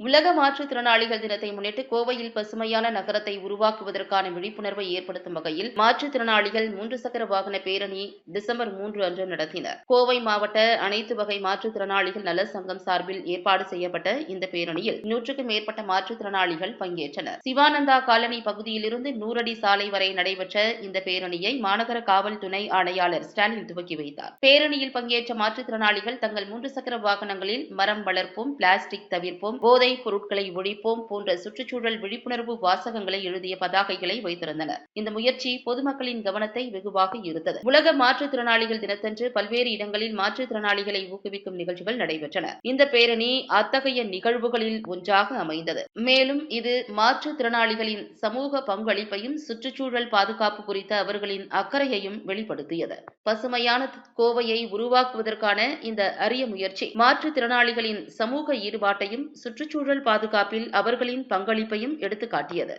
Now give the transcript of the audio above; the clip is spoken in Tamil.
உலக மாற்றுத்திறனாளிகள் தினத்தை முன்னிட்டு கோவையில் பசுமையான நகரத்தை உருவாக்குவதற்கான விழிப்புணர்வை ஏற்படுத்தும் வகையில் மாற்றுத்திறனாளிகள் 3 சக்கர வாகன பேரணி டிசம்பர் 3 அன்று நடத்தினர். கோவை மாவட்ட அனைத்து வகை மாற்றுத்திறனாளிகள் நல சங்கம் சார்பில் ஏற்பாடு செய்யப்பட்ட இந்த பேரணியில் 100க்கும் மேற்பட்ட மாற்றுத்திறனாளிகள் பங்கேற்றனர். சிவானந்தா காலனி பகுதியிலிருந்து 100 அடி சாலை வரை நடைபெற்ற இந்த பேரணியை மாநகர காவல் துணை ஆணையாளர் ஸ்டாலின் துவக்கி வைத்தார். பேரணியில் பங்கேற்ற மாற்றுத்திறனாளிகள் தங்கள் 3 சக்கர வாகனங்களில் மரம் வளர்ப்போம், பிளாஸ்டிக் தவிர்ப்போம், போதை பொருட்களை ஒழிப்போம் போன்ற சுற்றுச்சூழல் விழிப்புணர்வு வாசகங்களை எழுதிய பதாகைகளை வைத்திருந்தனர். இந்த முயற்சி பொதுமக்களின் கவனத்தை வெகுவாக ஈர்த்தது. உலக மாற்றுத்திறனாளிகள் தினத்தன்று பல்வேறு இடங்களில் மாற்றுத்திறனாளிகளை ஊக்குவிக்கும் நிகழ்ச்சிகள் நடைபெற்றன. இந்த பேரணி அத்தகைய நிகழ்வுகளில் ஒன்றாக அமைந்தது. மேலும் இது மாற்றுத்திறனாளிகளின் சமூக பங்களிப்பையும் சுற்றுச்சூழல் பாதுகாப்பு குறித்த அவர்களின் அக்கறையையும் வெளிப்படுத்தியது. பசுமையான கோவையை உருவாக்குவதற்கான இந்த அரிய முயற்சி மாற்றுத்திறனாளிகளின் சமூக ஈடுபாட்டையும் சுற்றுச்சூழல் பாதுகாப்பில் அவர்களின் பங்களிப்பையும் எடுத்துக்காட்டியது.